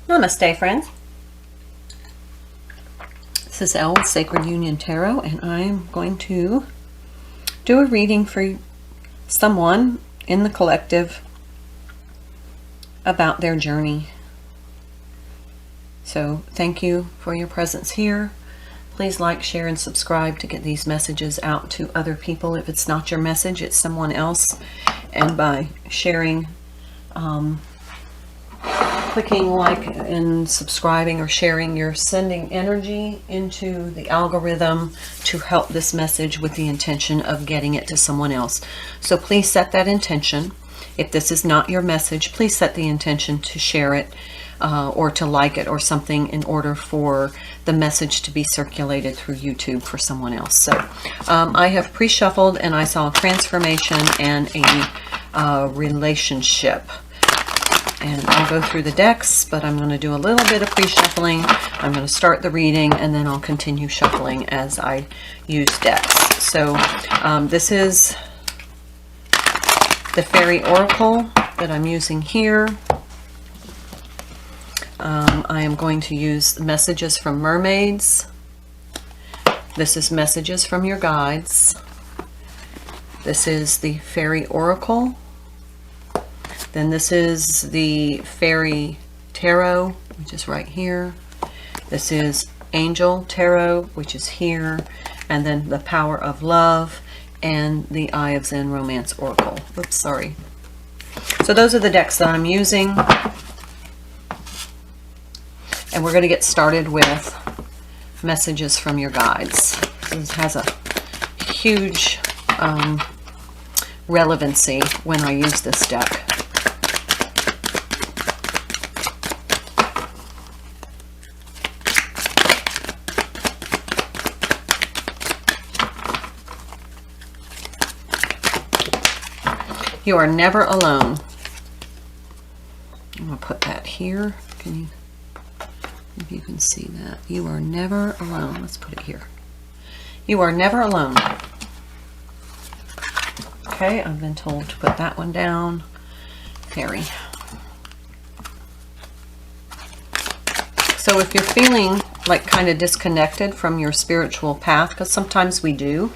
Namaste, friends. This is Elle with Sacred Union Tarot, and I'm going to do a reading for someone in the collective about their journey. So thank you for your presence here. Please like, share, and subscribe to get these messages out to other people. If it's not your message, it's someone else. And by sharing, clicking like and subscribing or sharing, you're sending energy into the algorithm to help this message with the intention of getting it to someone else. So please set that intention. If this is not your message, please set the intention to share it or to like it or something in order for the message to be circulated through YouTube for someone else. So I have pre-shuffled and I saw transformation and a relationship. And I'll go through the decks, but I'm going to do a little bit of pre-shuffling. I'm going to start the reading and then I'll continue shuffling as I use decks. So this is the Fairy Oracle that I'm using here. I am going to use messages from mermaids. This is messages from your guides. This is the Fairy Oracle. Then this is the Fairy Tarot, which is right here. This is Angel Tarot, which is here. And then the Power of Love and the Eye of Zen Romance Oracle. Oops, sorry. So those are the decks that I'm using. And we're going to get started with messages from your guides. This has a huge relevancy when I use this deck. You are never alone. I'm going to put that here. Can you, if you can see that. You are never alone. Let's put it here. You are never alone. Okay, I've been told to put that one down. Fairy. So if you're feeling like kind of disconnected from your spiritual path, because sometimes we do,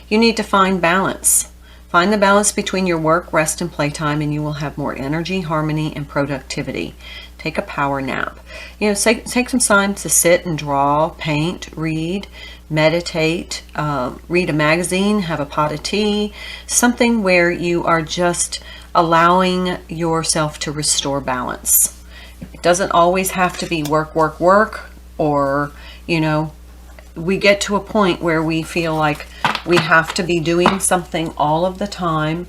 you need to find balance. Find the balance between your work, rest, and playtime, and you will have more energy, harmony, and productivity. Take a power nap. You know, take some time to sit and draw, paint, read, meditate, read a magazine, have a pot of tea, something where you are just allowing yourself to restore balance. It doesn't always have to be work, work, work, or, you know, we get to a point where we feel like we have to be doing something all of the time,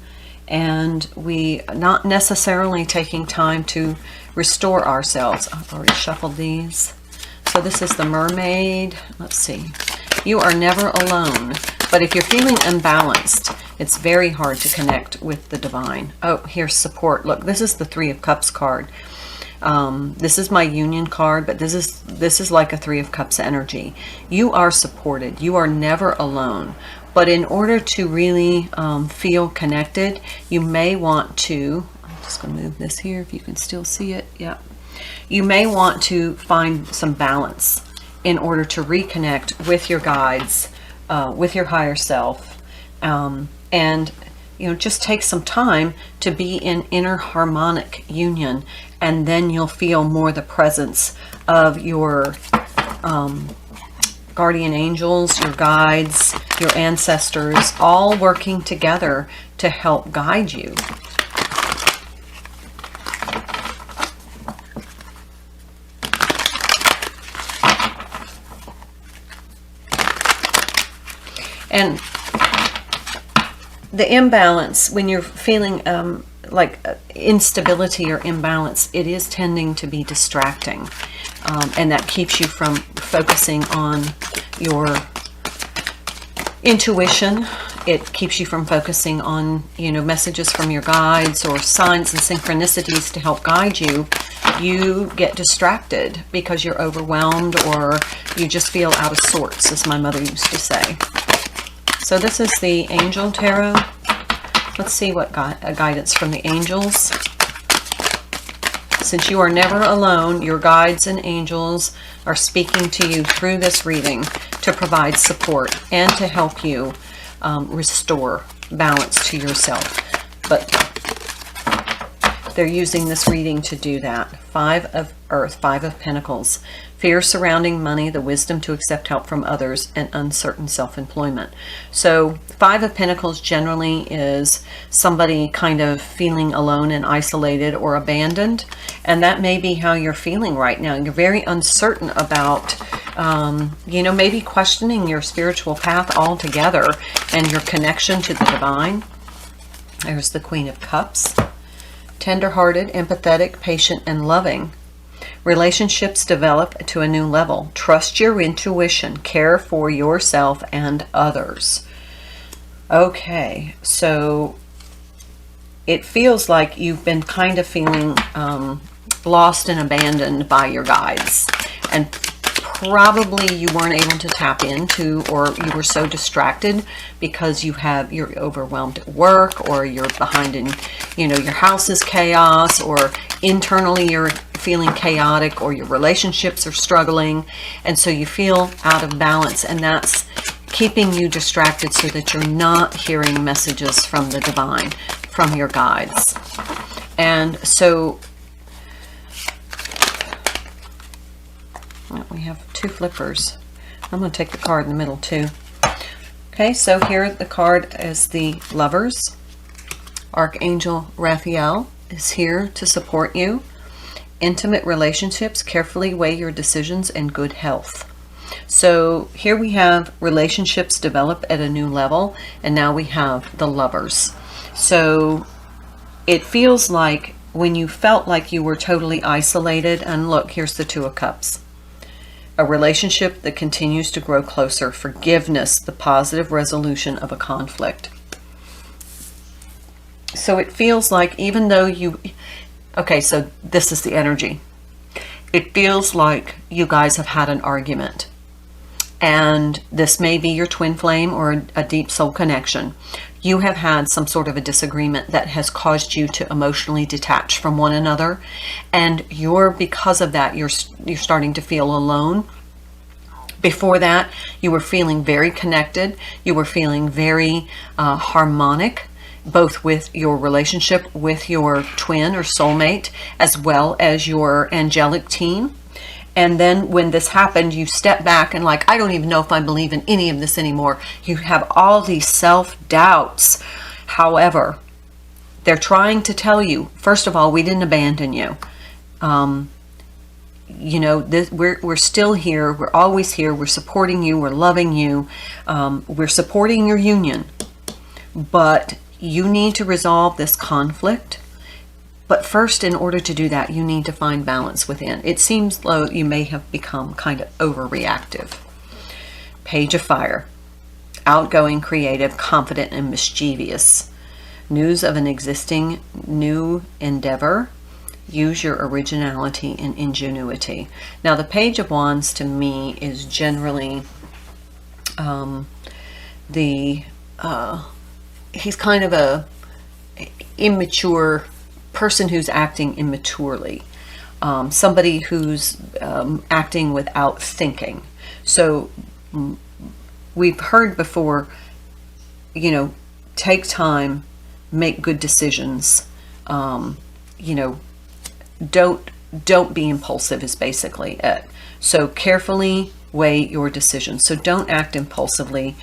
and we not necessarily taking time to restore ourselves. I've already shuffled these. So this is the Mermaid. Let's see. You are never alone. But if you're feeling imbalanced, it's very hard to connect with the divine. Oh, here's support. Look, this is the Three of Cups card. This is my union card, but this is like a Three of Cups energy. You are supported. You are never alone. But in order to really feel connected, you may want to, I'm just going to move this here if you can still see it. Yeah. You may want to find some balance in order to reconnect with your guides, with your higher self, and you know, just take some time to be in inner harmonic union, and then you'll feel more the presence of your guardian angels, your guides, your ancestors, all working together to help guide you. And the imbalance, when you're feeling like instability or imbalance, it is tending to be distracting. And that keeps you from focusing on your intuition. It keeps you from focusing on, you know, messages from your guides or signs and synchronicities to help guide you. You get distracted because you're overwhelmed, or you just feel out of sorts, as my mother used to say. So this is the Angel Tarot. Let's see what guidance from the angels. Since you are never alone, your guides and angels are speaking to you through this reading to provide support and to help you restore balance to yourself. But they're using this reading to do that. 5 of Earth, 5 of Pentacles. Fear surrounding money, the wisdom to accept help from others, and uncertain self-employment. So 5 of Pentacles generally is somebody kind of feeling alone and isolated or abandoned. And that may be how you're feeling right now. You're very uncertain about, you know, maybe questioning your spiritual path altogether and your connection to the divine. There's the Queen of Cups. Tender-hearted, empathetic, patient, and loving. Relationships develop to a new level. Trust your intuition. Care for yourself and others. Okay, so it feels like you've been kind of feeling lost and abandoned by your guides. And probably you weren't able to tap into, or you were so distracted because you're overwhelmed at work, or you're behind in, you know, your house is chaos, or internally you're feeling chaotic, or your relationships are struggling, and so you feel out of balance, and that's keeping you distracted so that you're not hearing messages from the divine, from your guides. And so we have 2 flippers. I'm going to take the card in the middle too. Okay, so here the card is the Lovers. Archangel Raphael is here to support you. Intimate relationships, carefully weigh your decisions, and good health. So here we have relationships develop at a new level, and now we have the Lovers. So it feels like when you felt like you were totally isolated, and look, here's the 2 of Cups. A relationship that continues to grow closer. Forgiveness, the positive resolution of a conflict. So it feels like even though okay, so this is the energy. It feels like you guys have had an argument. And this may be your twin flame or a deep soul connection. You have had some sort of a disagreement that has caused you to emotionally detach from one another, and because of that you're starting to feel alone. Before that, you were feeling very connected. You were feeling very harmonic, both with your relationship with your twin or soulmate, as well as your angelic team. And then when this happened, you step back and like, I don't even know if I believe in any of this anymore. You have all these self-doubts. However, they're trying to tell you, first of all, we didn't abandon you. You know, we're still here. We're always here. We're supporting you. We're loving you. We're supporting your union. But you need to resolve this conflict. But first, in order to do that, you need to find balance within. It seems though you may have become kind of overreactive. Page of Fire. Outgoing, creative, confident, and mischievous. News of an existing new endeavor. Use your originality and ingenuity. Now, the Page of Wands to me is generally he's kind of a immature person who's acting immaturely, somebody who's acting without thinking. So we've heard before, you know, take time, make good decisions, you know, don't be impulsive is basically it. So carefully weigh your decisions. So don't act impulsively,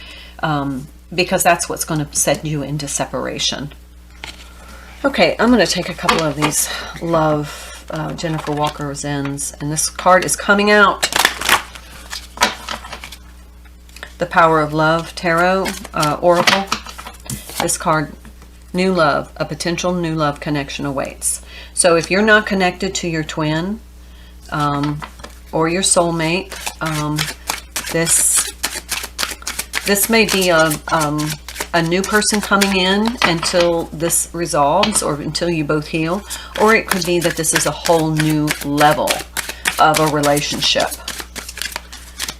because that's what's going to set you into separation. Okay, I'm going to take a couple of these love Jennifer Walker Zens, and this card is coming out. The Power of Love Tarot Oracle. This card, new love, a potential new love connection awaits. So if you're not connected to your twin or your soulmate, this may be a new person coming in until this resolves, or until you both heal, or it could be that this is a whole new level of a relationship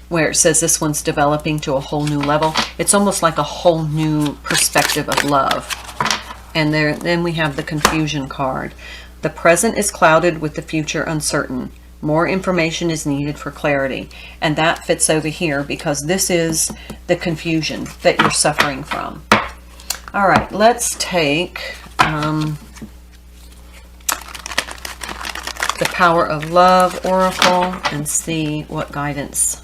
where it says this one's developing to a whole new level. It's almost like a whole new perspective of love. And then we have the Confusion card. The present is clouded with the future uncertain. More information is needed for clarity. And that fits over here because this is the confusion that you're suffering from. All right, let's take the Power of Love Oracle and see what guidance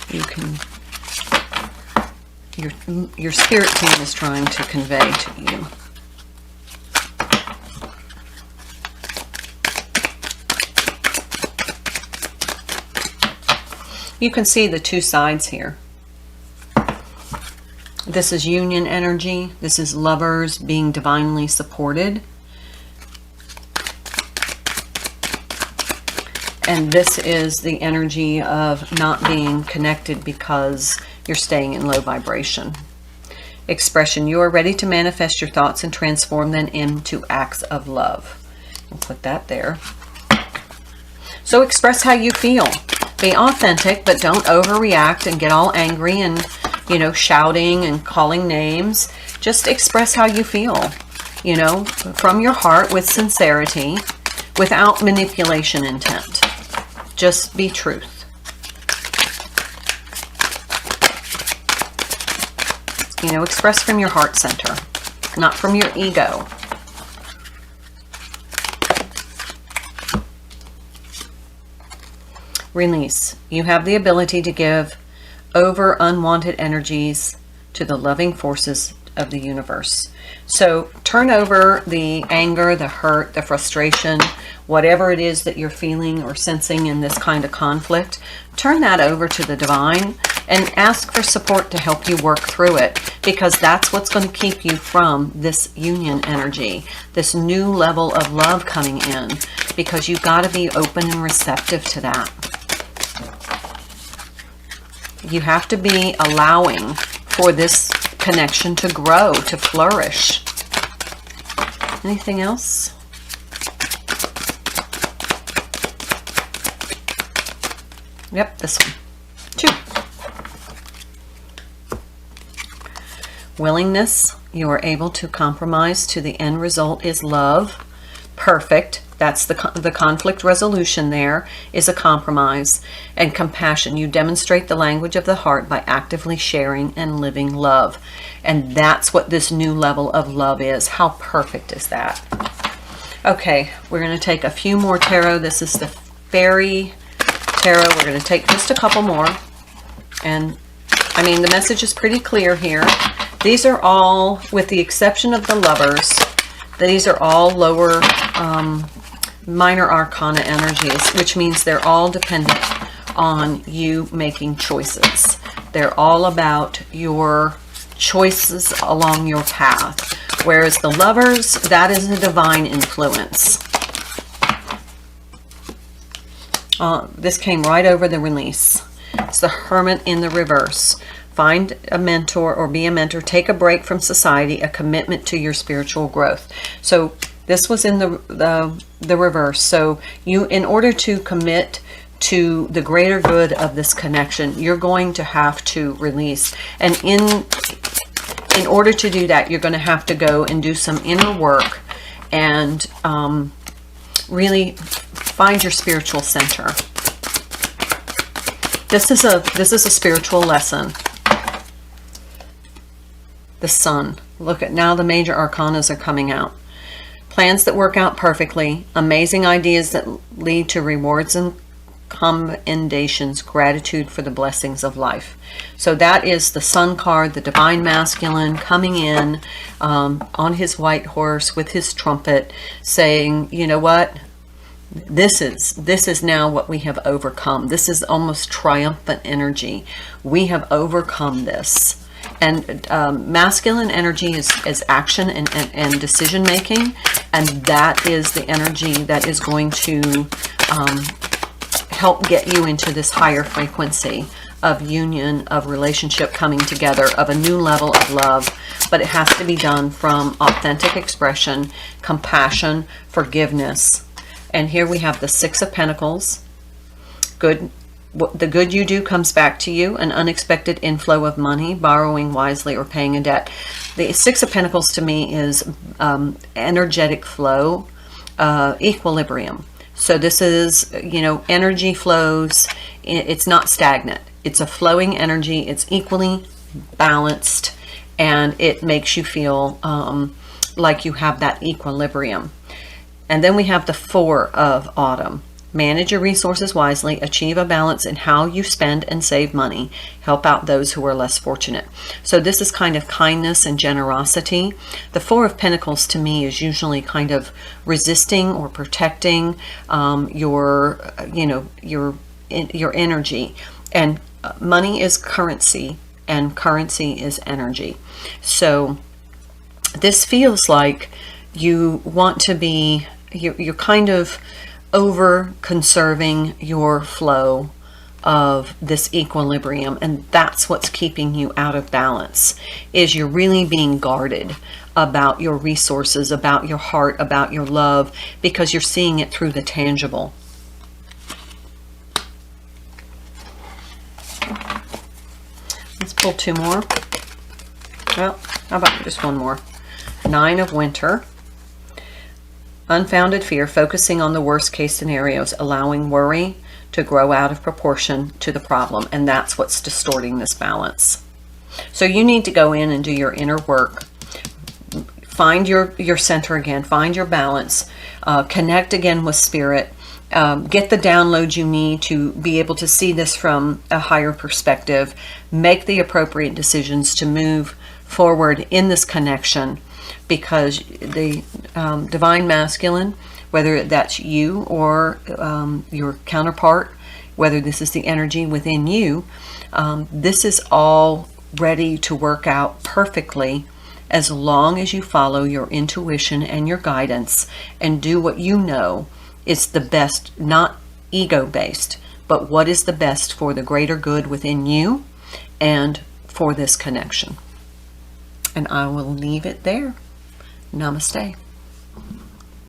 you can, your spirit team is trying to convey to you. You can see the two sides here. This is union energy. This is lovers being divinely supported. And this is the energy of not being connected because you're staying in low vibration. Expression. You are ready to manifest your thoughts and transform them into acts of love. We'll put that there. So express how you feel. Be authentic, but don't overreact and get all angry and, you know, shouting and calling names. Just express how you feel, you know, from your heart with sincerity, without manipulation intent. Just be truth. You know, express from your heart center, not from your ego. Release. You have the ability to give over unwanted energies to the loving forces of the universe. So turn over the anger, the hurt, the frustration, whatever it is that you're feeling or sensing in this kind of conflict. Turn that over to the divine and ask for support to help you work through it, because that's what's going to keep you from this union energy, this new level of love coming in, because you've got to be open and receptive to that. You have to be allowing for this connection to grow, to flourish. Anything else? Yep, this one. 2. Willingness. You are able to compromise to the end result is love. Perfect. That's the conflict resolution there is a compromise. And compassion. You demonstrate the language of the heart by actively sharing and living love. And that's what this new level of love is. How perfect is that? Okay, we're going to take a few more tarot. This is the Fairy Tarot. We're going to take just a couple more. And, I mean, the message is pretty clear here. These are all, with the exception of the Lovers, these are all lower minor arcana energies, which means they're all dependent on you making choices. They're all about your choices along your path. Whereas the Lovers, that is a divine influence. This came right over the Release. It's the Hermit in the reverse. Find a mentor or be a mentor. Take a break from society, a commitment to your spiritual growth. So this was in the reverse. So you, in order to commit to the greater good of this connection, you're going to have to release. And in order to do that, you're going to have to go and do some inner work and really find your spiritual center. This is a spiritual lesson. The Sun. Look at now the major arcanas are coming out. Plans that work out perfectly, amazing ideas that lead to rewards and commendations, gratitude for the blessings of life. So that is the Sun card, the Divine Masculine coming in on his white horse with his trumpet, saying, you know what? This is now what we have overcome. This is almost triumphant energy. We have overcome this. And masculine energy is action and decision making, and that is the energy that is going to help get you into this higher frequency of union, of relationship coming together, of a new level of love. But it has to be done from authentic expression, compassion, forgiveness. And here we have the Six of Pentacles. Good the good you do comes back to you, an unexpected inflow of money, borrowing wisely, or paying a debt. The Six of Pentacles to me is energetic flow, equilibrium. So this is, you know, energy flows. It's not stagnant. It's a flowing energy. It's equally balanced, and it makes you feel like you have that equilibrium. And then we have the Four of Autumn. Manage your resources wisely, achieve a balance in how you spend and save money, help out those who are less fortunate. So this is kind of kindness and generosity. The Four of Pentacles to me is usually kind of resisting or protecting your energy. And money is currency, and currency is energy. So this feels like you want to be, you're kind of over conserving your flow of this equilibrium, and that's what's keeping you out of balance, is you're really being guarded about your resources, about your heart, about your love, because you're seeing it through the tangible. Let's pull two more. Well, how about just one more? Nine of Winter. Unfounded fear, focusing on the worst case scenarios, allowing worry to grow out of proportion to the problem. And that's what's distorting this balance. So you need to go in and do your inner work. Find your center again. Find your balance. Connect again with spirit. Get the download you need to be able to see this from a higher perspective. Make the appropriate decisions to move forward in this connection. Because the divine masculine, whether that's you or your counterpart, whether this is the energy within you, this is all ready to work out perfectly as long as you follow your intuition and your guidance and do what you know is the best, not ego-based, but what is the best for the greater good within you and for this connection. And I will leave it there. Namaste.